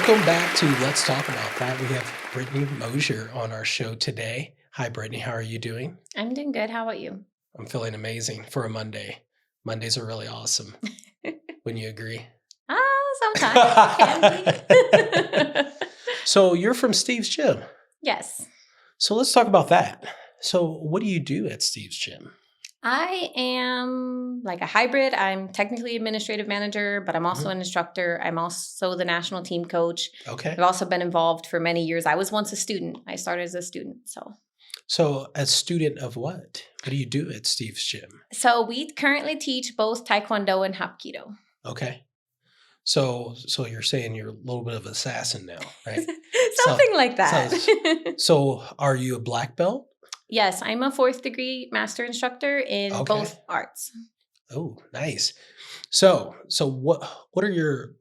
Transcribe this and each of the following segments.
Welcome back to Let's Talk About That. We have Brittany Mosier on our show today. Hi, Brittany. How are you doing? I'm doing good. How about you? I'm feeling amazing for a Monday. Mondays are really awesome. Wouldn't you agree? Sometimes can be. So you're from Steve's Gym. Yes. So let's talk about that. So what do you do at Steve's Gym? I am like a hybrid. I'm technically administrative manager, but I'm also an instructor. I'm also the national team coach. Okay. I've also been involved for many years. I was once a student. I started as a student. So a student of what? What do you do at Steve's Gym? So we currently teach both Taekwondo and Hapkido. Okay. So you're saying you're a little bit of an assassin now, right? Something like that. So are you a black belt? Yes, I'm a 4th degree master instructor in both arts. Oh, nice. So what are your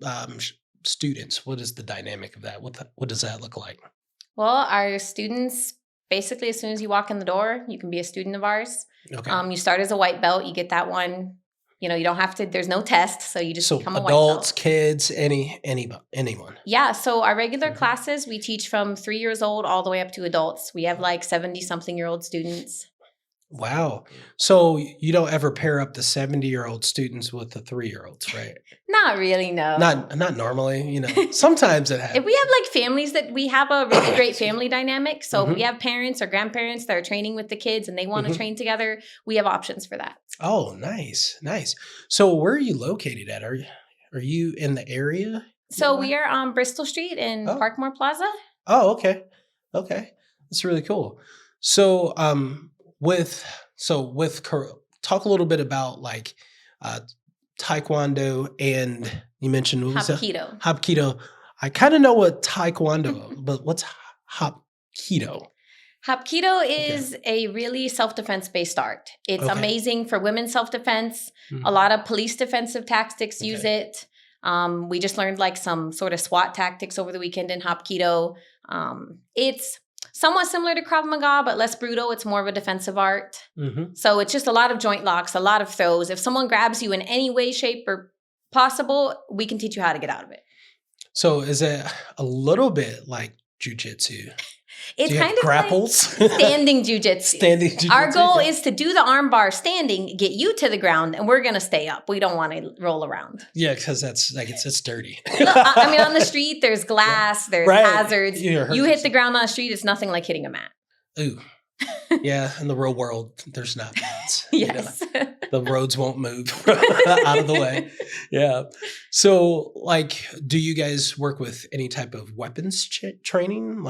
students? What is the dynamic of that? What does that look like? Well, our students, basically, as soon as you walk in the door, you can be a student of ours. Okay. You start as a white belt. You get that one. You know, you don't have to, there's no test. So you just become a white belt. Adults, kids, anyone. Yeah. So our regular classes, we teach from 3 years old all the way up to adults. We have like 70-something-year-old students. Wow. So you don't ever pair up the 70-year-old students with the 3-year-olds, right? Not really, no. Not normally, you know. Sometimes it happens. If we have like families that we have a really great family dynamic. So if we have parents or grandparents that are training with the kids and they want to train together, we have options for that. Oh, nice. Nice. So where are you located at? Are you in the area? So we are on Bristol Street in Parkmore Plaza. Oh, okay. Okay. That's really cool. So talk a little bit about like Taekwondo, and you mentioned what was Hapkido. Hapkido. I kind of know what Taekwondo, but what's Hapkido? Hapkido is a really self-defense based art. It's amazing for women's self-defense. A lot of police defensive tactics use it. We just learned like some sort of SWAT tactics over the weekend in Hapkido. It's somewhat similar to Krav Maga, but less brutal. It's more of a defensive art. So it's just a lot of joint locks, a lot of throws. If someone grabs you in any way, shape, or possible, we can teach you how to get out of it. So is it a little bit like jujitsu? It's kind of grapples, like standing jujitsu. Standing jujitsu. Our goal is to do the arm bar standing, get you to the ground, and we're going to stay up. We don't want to roll around. Yeah, because that's like it's dirty. I mean, on the street, there's glass, there's hazards. You hit the ground on the street, it's nothing like hitting a mat. Ooh. Yeah, in the real world, there's not mats. Yes. You know? The roads won't move out of the way. Yeah. So, like, do you guys work with any type of weapons training?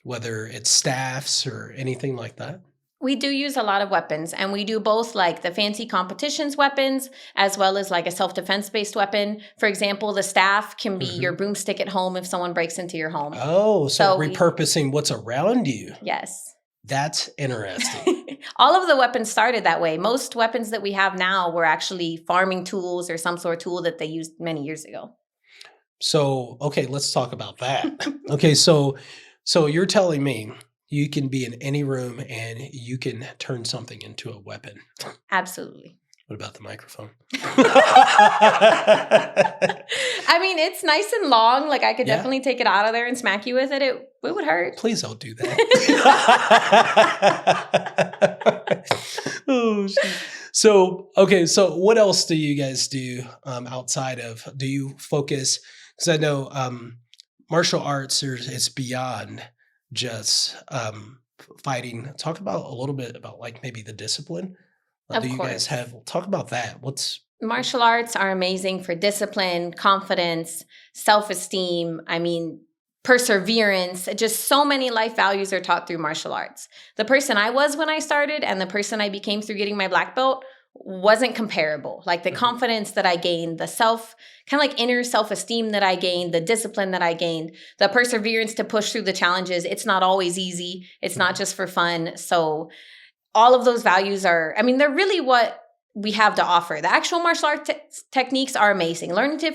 Whether it's staffs or anything like that? We do use a lot of weapons, and we do both like the fancy competitions weapons as well as like a self-defense based weapon. For example, the staff can be your broomstick at home if someone breaks into your home. Oh, so repurposing what's around you. Yes. That's interesting. All of the weapons started that way. Most weapons that we have now were actually farming tools or some sort of tool that they used many years ago. So, okay, let's talk about that. Okay, so you're telling me you can be in any room and you can turn something into a weapon. Absolutely. What about the microphone? I mean, it's nice and long. Like I could definitely take it out of there and smack you with it. It would hurt. Please don't do that. Oh, shit. So what else do you guys do outside of, do you focus, because I know martial arts, it's beyond just fighting. Talk about a little bit about like maybe the discipline. Of you course. Guys have, talk about that. Martial arts are amazing for discipline, confidence, self-esteem. I mean, perseverance. Just so many life values are taught through martial arts. The person I was when I started and the person I became through getting my black belt wasn't comparable. Like the confidence that I gained, the kind of like inner self-esteem that I gained, the discipline that I gained, the perseverance to push through the challenges. It's not always easy. It's not just for fun. So all of those values are, I mean, they're really what we have to offer. The actual martial art techniques are amazing. Learning to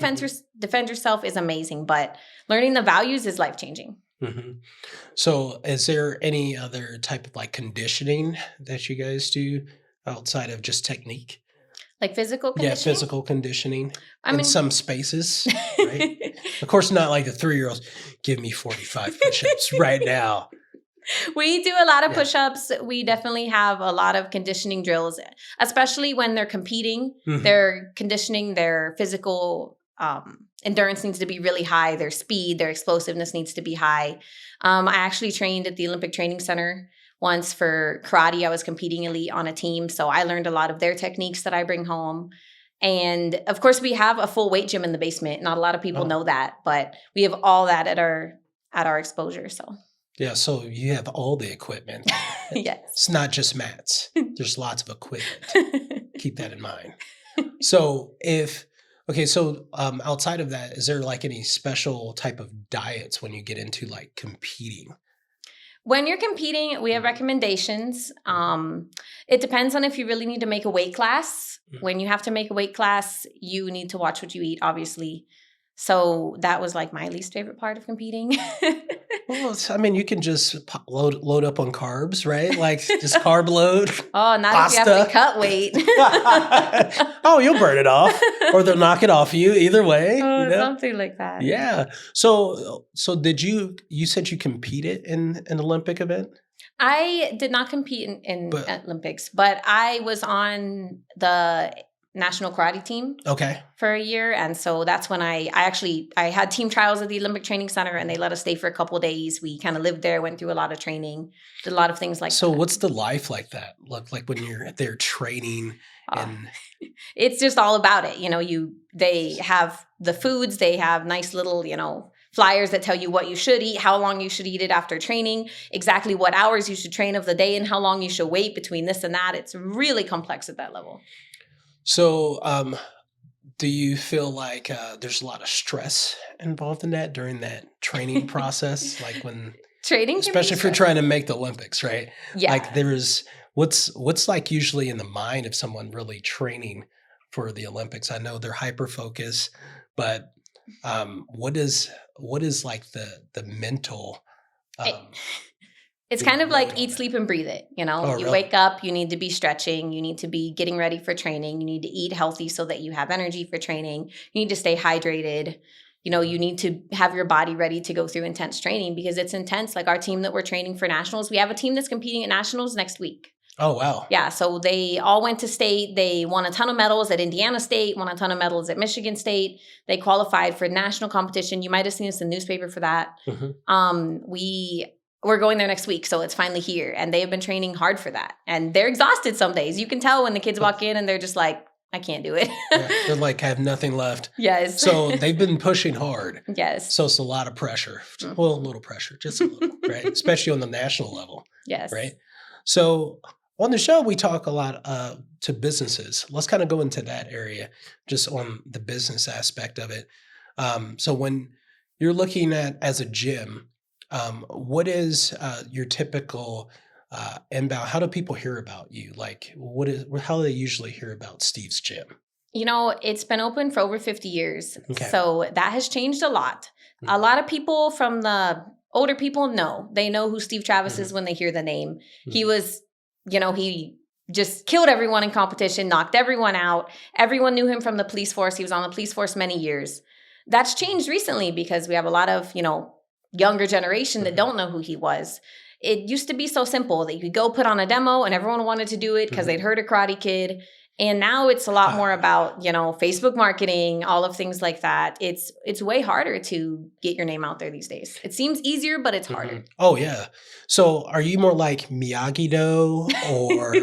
defend yourself is amazing, but learning the values is life-changing. So is there any other type of like conditioning that you guys do outside of just technique? Like physical Yeah, conditioning? physical conditioning I in mean, some spaces, right? Of course, not like the 3-year-olds. Give me 45 push-ups right now. we do a lot of Yeah. push-ups. We definitely have a lot of conditioning drills, especially when they're competing. Mhm. They're conditioning their physical endurance needs to be really high. Their speed, their explosiveness needs to be high. I actually trained at the Olympic Training Center once for karate. I was competing elite on a team, so I learned a lot of their techniques that I bring home. And of course, we have a full weight gym in the basement. Not a lot of people Oh. know that, but we have all that at our exposure. So Yeah, so you have all the equipment. yes. It's not just mats. There's lots of equipment. Keep that in mind. So outside of that, is there like any special type of diets when you get into like competing? When you're competing, we have recommendations. It depends on if you really need to make a weight class. When you have to make a weight class, you need to watch what you eat, obviously. So that was like my least favorite part of competing. Well, you can just load up on carbs, right? Like just carb load. Oh, not pasta. if you have to cut weight. Oh, you'll burn it off, or they'll knock it off you. Either way, Oh, something like that. Yeah. So did you said you competed in an Olympic event? I did not compete in Olympics, but I was on the national karate team for a year. And so that's when I had team trials at the Olympic Training Center, and they let us stay for a couple of days. We kind of lived there, went through a lot of training, did a lot of things like that. So what's the life like that look like when you're there training? And it's just all about it. They have the foods, they have nice little, flyers that tell you what you should eat, how long you should eat it after training, exactly what hours you should train of the day, and how long you should wait between this and that. It's really complex at that level. So, do you feel like there's a lot of stress involved in that during that training process? Like when training, especially if you're trying to make the Olympics, right? Yeah. Like what's like usually in the mind of someone really training for the Olympics? I know they're hyper focused, but what is like the mental? It's kind of like eat, sleep, and breathe it. You really? Wake up, you need to be stretching, you need to be getting ready for training, you need to eat healthy so that you have energy for training, you need to stay hydrated. You need to have your body ready to go through intense training because it's intense. Like our team that we're training for nationals, we have a team that's competing at nationals next week. Oh, wow. Yeah, so they all went to state. They won a ton of medals at Indiana State, won a ton of medals at Michigan State. They qualified for national competition. You might have seen us in the newspaper for that. Mm-hmm. We're going there next week, so it's finally here. And they have been training hard for that. And they're exhausted some days. You can tell when the kids walk in and they're just like, I can't do it. Yeah, they're like, I have nothing left. Yes. So they've been pushing hard. Yes. So it's a lot of pressure. Well, a little pressure, just a little, right? Especially on the national level. Yes. Right? So on the show, we talk a lot to businesses. Let's kind of go into that area, just on the business aspect of it. So when you're looking at as a gym, what is your typical inbound? How do people hear about you? Like, how do they usually hear about Steve's Gym? It's been open for over 50 years. Okay. So that has changed a lot. Mm-hmm. A lot of people from the older people they know who Steve Travis is when they hear the name. Mm-hmm. He was, he just killed everyone in competition, knocked everyone out. Everyone knew him from the police force. He was on the police force many years. That's changed recently because we have a lot of, younger generation that don't know who he was. It used to be so simple that you could go put on a demo and everyone wanted to do it because they'd heard a Karate Kid. And now it's a lot more about, Facebook marketing, all of things like that. It's way harder to get your name out there these days. It seems easier, but it's harder. Oh, yeah. So are you more like Miyagi-Do or,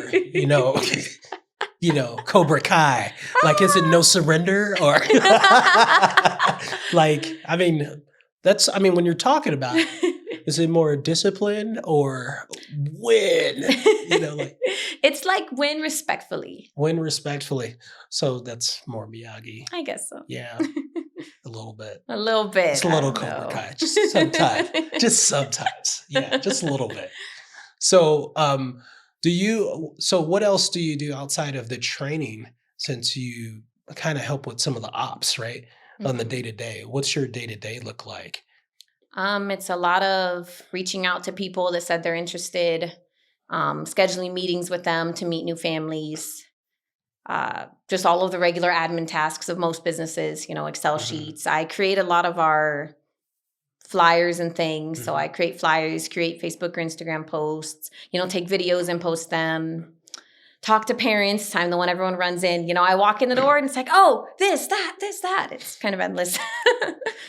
Cobra Kai? Like, is it no surrender or when you're talking about it, is it more discipline or win? It's like win respectfully. Win respectfully. So that's more Miyagi. I guess so. Yeah. A little bit. A little bit. It's a little Cobra Kai. Just sometimes. Yeah, just a little bit. So what else do you do outside of the training since you kind of help with some of the ops, right? On the day-to-day? What's your day-to-day look like? It's a lot of reaching out to people that said they're interested, scheduling meetings with them to meet new families. just all of the regular admin tasks of most businesses, Excel sheets. I create a lot of our flyers and things. So I create flyers, create Facebook or Instagram posts, take videos and post them. Talk to parents. I'm the one everyone runs in. I walk in the door and it's like, oh, this, that. It's kind of endless.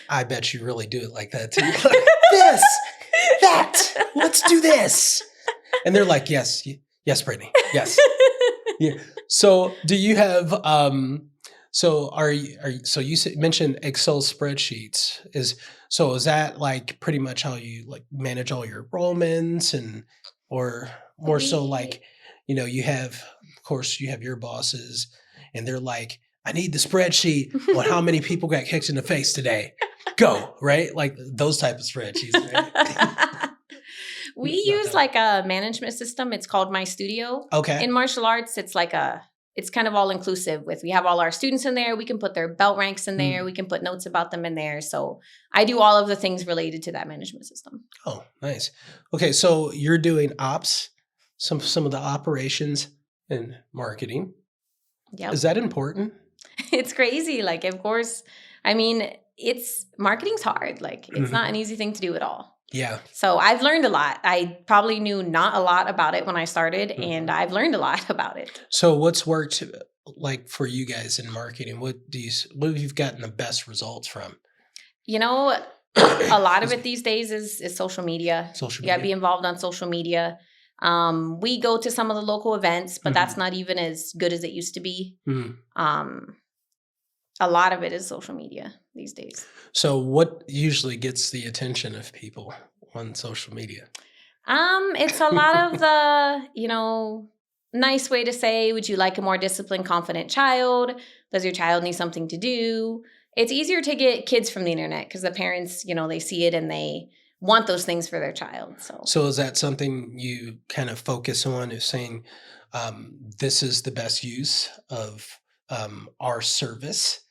I bet you really do it like that too. Like, this, that, let's do this. And they're like, yes, Brittany, yes. Yeah. So do you have, so you mentioned Excel spreadsheets. Is that like pretty much how you like manage all your enrollments or more so like, you have, of course, you have your bosses and they're like, I need the spreadsheet on how many people got kicked in the face today. Go, right? Like those type of spreadsheets, right? We use like a management system. It's called My Studio. Okay. In martial arts, it's kind of all inclusive we have all our students in there. We can put their belt ranks in there. We can put notes about them in there. So I do all of the things related to that management system. Oh, nice. Okay. So you're doing ops, some of the operations and marketing. Yeah. Is that important? It's crazy. Like, of course, marketing's hard. Like it's not an easy thing to do at all. Yeah. So I've learned a lot. I probably knew not a lot about it when I started, and I've learned a lot about it. So what's worked like for you guys in marketing? What have you gotten the best results from? A lot of it these days is social media. Social media. media. Be involved on social media. We go to some of the local events, but that's not even as good as it used to be. A lot of it is social media these days. So what usually gets the attention of people on social media? It's a lot of the, nice way to say, would you like a more disciplined, confident child? Does your child need something to do? It's easier to get kids from the internet because the parents, they see it and they want those things for their child. So is that something you kind of focus on, is saying this is the best use of our service,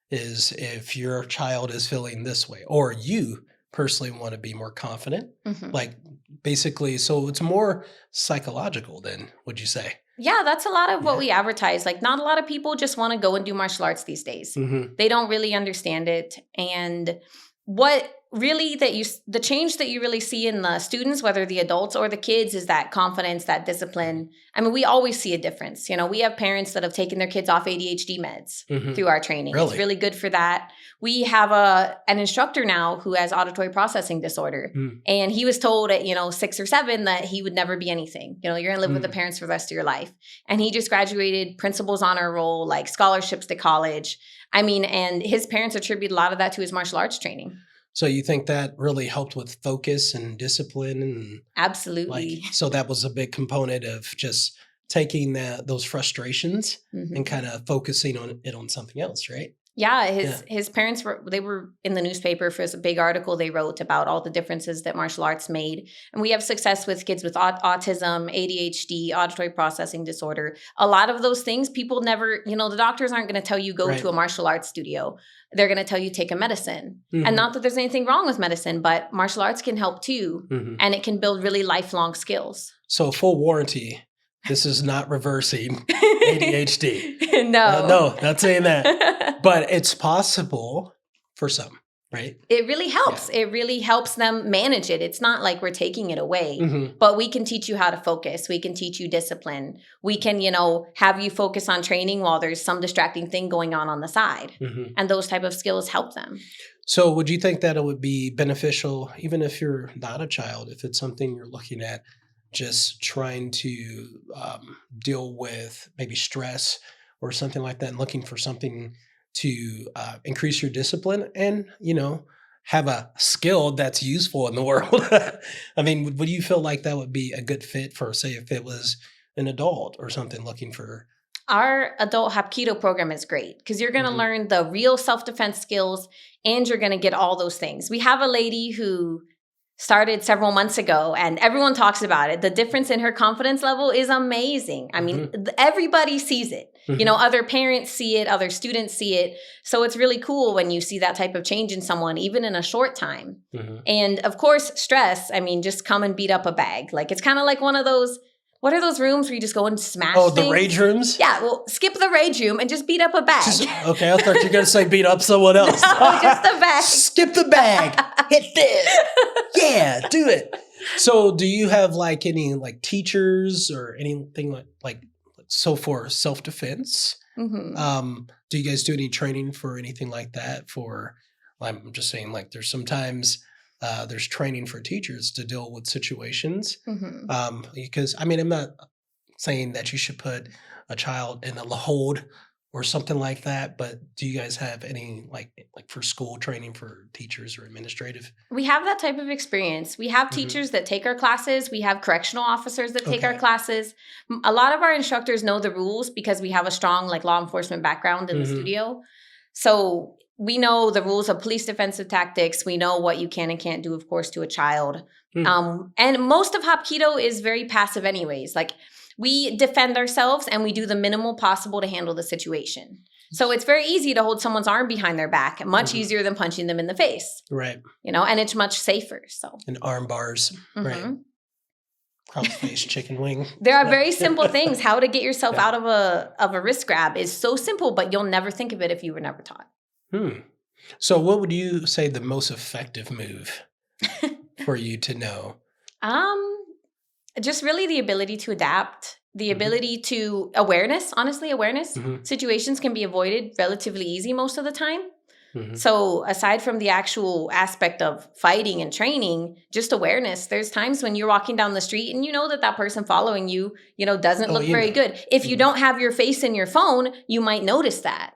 is if your child is feeling this way or you personally want to be more confident, like basically, so it's more psychological then, would you say? Yeah, that's a lot of what we advertise. Like not a lot of people just want to go and do martial arts these days. They don't really understand it. And what really the change that you really see in the students, whether the adults or the kids, is that confidence, that discipline. I mean, we always see a difference. We have parents that have taken their kids off ADHD meds through our training. Really? It's really good for that. We have an instructor now who has auditory processing disorder. And he was told at, 6 or 7 that he would never be anything. You're going to live with the parents for the rest of your life. And he just graduated principal's honor roll, like scholarships to college. I mean, and his parents attribute a lot of that to his martial arts training. So you think that really helped with focus and discipline? And absolutely. So that was a big component of just taking those frustrations and kind of focusing on it on something else, right? Yeah, his parents were in the newspaper for a big article they wrote about all the differences that martial arts made. And we have success with kids with autism, ADHD, auditory processing disorder. A lot of those things people never, the doctors aren't going to tell you go to a martial arts studio. They're going to tell you take a medicine. And not that there's anything wrong with medicine, but martial arts can help too. And it can build really lifelong skills. So full warranty. This is not reversing ADHD. No. No, not saying that. But it's possible for some, right? It really helps. Yeah. It really helps them manage it. It's not like we're taking it away, but we can teach you how to focus. We can teach you discipline. We can, have you focus on training while there's some distracting thing going on the side. And those type of skills help them. So would you think that it would be beneficial, even if you're not a child, if it's something you're looking at, just trying to deal with maybe stress or something like that and looking for something to increase your discipline and, have a skill that's useful in the world? I mean, would you feel like that would be a good fit for, say, if it was an adult or something looking for? Our adult Hapkido program is great because you're going to learn the real self-defense skills and you're going to get all those things. We have a lady who started several months ago and everyone talks about it. The difference in her confidence level is amazing. I mean, everybody sees it. Other parents see it, other students see it. So it's really cool when you see that type of change in someone, even in a short time. And of course, stress, I mean, just come and beat up a bag. Like it's kind of like one of those what are those rooms where you just go and smash Oh, things? the rage rooms? Yeah, well, skip the rage room and just beat up a bag. Okay, I thought you were going to say beat up someone else. No, just the bag. Skip the bag. Hit this. Yeah, do it. So do you have like any like teachers or anything like so for self-defense? Mm-hmm. Do you guys do any training for anything like that? I'm just saying, like, there's sometimes there's training for teachers to deal with situations. Mm-hmm. Because I mean, I'm not saying that you should put a child in a hold or something like that, but do you guys have any like for school training for teachers or administrative? We have that type of experience. We have Mhm. teachers that take our classes. We have correctional officers that take our Okay. classes. A lot of our instructors know the rules because we have a strong like law enforcement background in the Mhm. studio. So we know the rules of police defensive tactics. We know what you can and can't do, of course, to a child. And most of Hapkido is very passive anyways. Like, we defend ourselves and we do the minimal possible to handle the situation. So it's very easy to hold someone's arm behind their back, much Mhm. easier than punching them in the face, Right. and it's much safer. So And arm bars. Right. Mhm. Cross-face chicken wing. There are very simple things. How to get yourself Yeah. out of a wrist grab is so simple, but you'll never think of it if you were never taught. So what would you say the most effective move for you to know? Just really the ability to adapt, the Mhm. ability to awareness, honestly, awareness. Mhm. Situations can be avoided relatively easy most of the time. Mhm. So aside from the actual aspect of fighting and training, just awareness. There's times when you're walking down the street and you know that person following you, doesn't Oh, look very good. If you Mhm. don't have your face in your phone, you might notice that,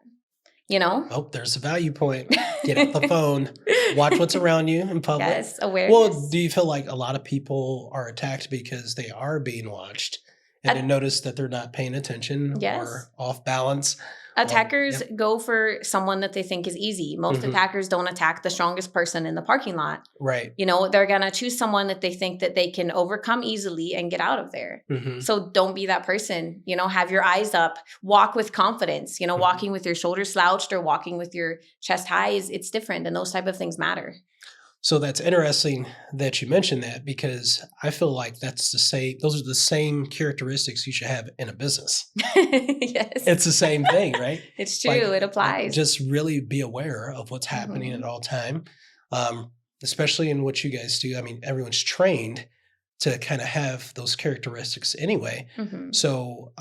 Oh, there's a value point. Get out the phone. Watch what's around you in public. Yes, awareness. Well, do you feel like a lot of people are attacked because they are being watched and they notice that they're not paying attention Yes. or off balance? Attackers Yep. go for someone that they think is easy. Most Mhm. attackers don't attack the strongest person in the parking lot. Right. They're going to choose someone that they think that they can overcome easily and get out of there. Mhm. So don't be that person. Have your eyes up, walk with confidence. Walking with your shoulders slouched or walking with your chest high it's different, and those type of things matter. So that's interesting that you mentioned that, because I feel like those are the same characteristics you should have in a business. Yes. It's the same thing, right? It's true. Like, It applies. just really be aware of what's happening Mhm. at all time, especially in what you guys do. I mean, everyone's trained to kind of have those characteristics anyway. Mhm. So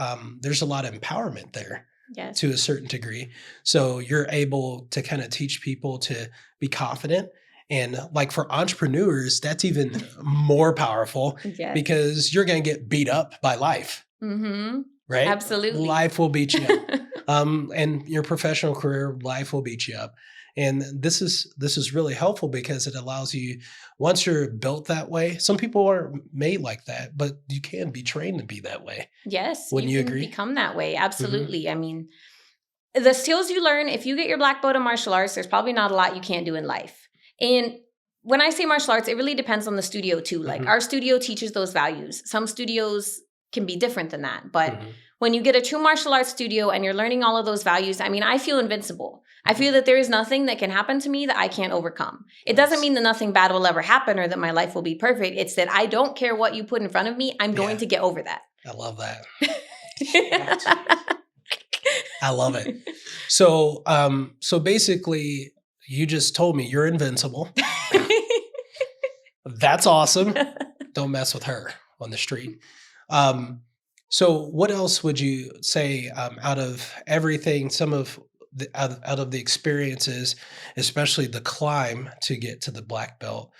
there's a lot of empowerment there Yes. to a certain degree. So you're able to kind of teach people to be confident. And like for entrepreneurs, that's even more powerful Yes. because you're going to get beat up by life, Mhm. right? Absolutely. Life will beat you up. And your professional career, life will beat you up. And this is really helpful because it allows you, once you're built that way, some people aren't made like that, but you can be trained to be that way. Yes. Wouldn't you can agree? become that way. Absolutely. I mean, the skills you learn, if you get your black belt in martial arts, there's probably not a lot you can't do in life. And when I say martial arts, it really depends on the studio too. Like our studio teaches those values. Some studios can be different than that. But when you get a true martial arts studio and you're learning all of those values, I mean, I feel invincible. I feel that there is nothing that can happen to me that I can't overcome. It doesn't mean that nothing bad will ever happen or that my life will be perfect. It's that I don't care what you put in front of me. I'm going to get over that. I love that. I love it. So, so basically, you just told me you're invincible. That's awesome. Don't mess with her on the street. So what else would you say out of everything, out of the experiences, especially the climb to get to the black belt,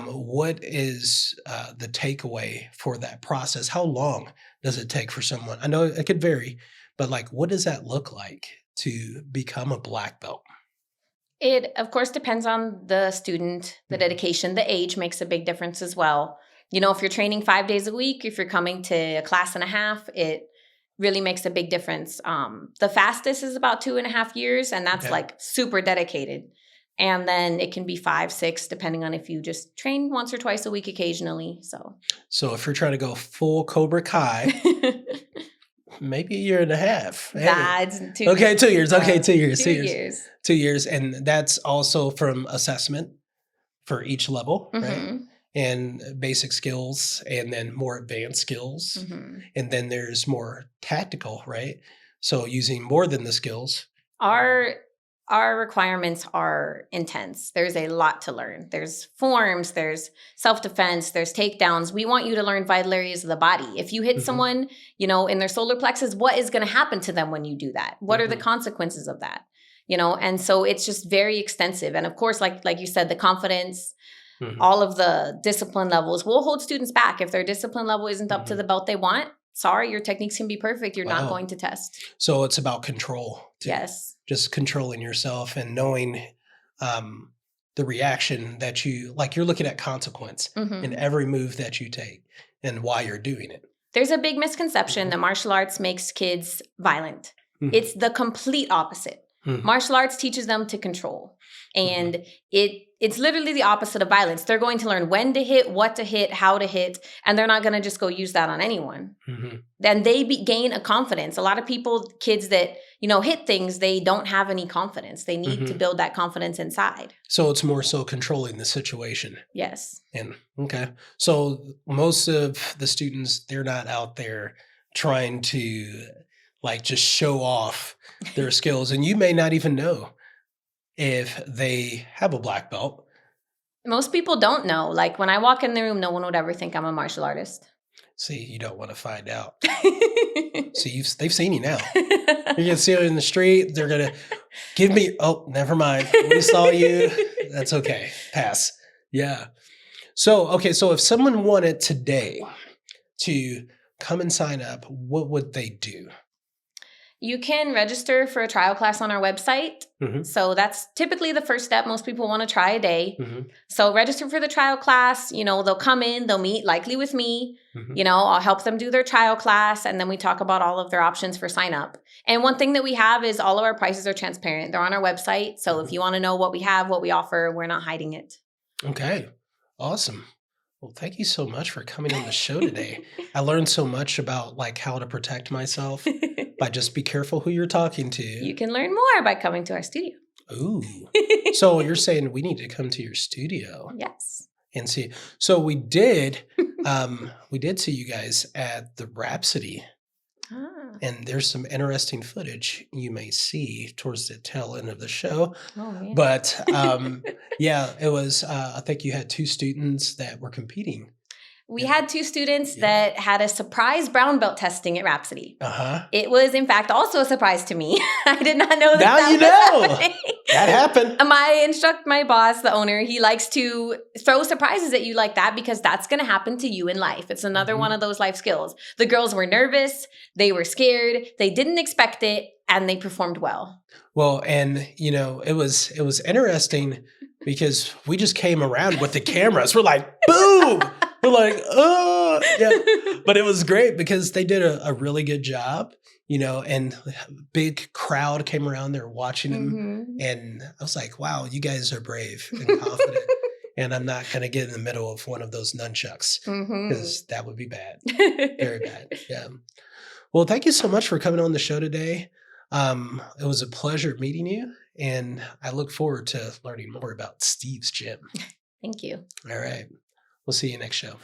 what is the takeaway for that process? How long does it take for someone? I know it could vary, but like, what does that look like to become a black belt? It, of course, depends on the student, the dedication, the age makes a big difference as well. If you're training 5 days a week, if you're coming to a class and a half, it really makes a big difference. The fastest is about 2.5 years, and that's like super dedicated. And then it can be 5, 6, depending on if you just train once or twice a week occasionally. So if you're trying to go full Cobra Kai, maybe 1.5 years. Nah, it's 2 years. Okay, 2 years. Okay, 2 years. 2 years. 2 years. And that's also from assessment for each level, right? and basic skills, and then more advanced skills. Mhm. And then there's more tactical, right? So using more than the skills. Our requirements are intense. There's a lot to learn. There's forms, there's self-defense, there's takedowns. We want you to learn vital areas of the body. If you hit Mhm. someone, in their solar plexus, what is going to happen to them when you do that? What are the Mhm. consequences of that? And so it's just very extensive. And of course, like you said, the confidence, Mhm. all of the discipline levels will hold students back. If their discipline level isn't up to Mhm. the belt they want, sorry, your techniques can be perfect. You're not Wow. going to test. So it's about control too. Yes. Just controlling yourself and knowing the reaction that you're looking at consequence in Mhm. every move that you take and why you're doing it. There's a big misconception Mhm. that martial arts makes kids violent. Mhm. It's the complete opposite. Mhm. Martial arts teaches them to control. Mm-hmm. And it's literally the opposite of violence. They're going to learn when to hit, what to hit, how to hit, and they're not going to just go use that on anyone. Mm-hmm. Then they gain a confidence. A lot of kids that, hit things, they don't have any confidence. They need to Mhm. build that confidence inside. So it's more so controlling the situation. Yes. And okay. So most of the students, they're not out there trying to just show off their skills. And you may not even know if they have a black belt. Most people don't know. Like when I walk in the room, no one would ever think I'm a martial artist. See, you don't want to find out. See, they've seen you now. You're going to see her in the street. They're going to give me, oh, never mind. We saw you. That's okay. Pass. Yeah. So, okay. So if someone wanted today to come and sign up, what would they do? You can register for a trial class on our website. Mhm. So that's typically the first step. Most people want to try a day. Mhm. So register for the trial class. They'll come in, they'll meet likely with me. Mhm. I'll help them do their trial class, and then we talk about all of their options for sign up. And one thing that we have is all of our prices are transparent. They're on our website. So if you want to know what we have, what we offer, we're not hiding it. Okay. Awesome. Well, thank you so much for coming on the show today. I learned so much about how to protect myself by just be careful who you're talking to. You can learn more by coming to our studio. Ooh. So you're saying we need to come to your studio Yes. and see. So we did see you guys at the Rhapsody. And there's some interesting footage you may see towards the tail end of the show. Oh, man. But yeah, it was, I think you had 2 students that were competing. We had 2 students that had a surprise brown belt testing at Rhapsody. Uh-huh. It was, in fact, also a surprise to me. I did not know that. Now that you was know. happening. That happened. My boss, the owner, he likes to throw surprises at you like that because that's going to happen to you in life. It's another one of those life skills. The girls were nervous. They were scared. They didn't expect it, and they performed well. Well, and it was interesting because we just came around with the cameras. We're like, boom. We're like, oh, yeah. But it was great because they did a really good job, and a big crowd came around there watching them. Mm-hmm. And I was like, wow, you guys are brave and confident. And I'm not going to get in the middle of one of those nunchucks because that would be bad. Very bad. Yeah. Well, thank you so much for coming on the show today. It was a pleasure meeting you. And I look forward to learning more about Steve's gym. Thank you. All right. We'll see you next show.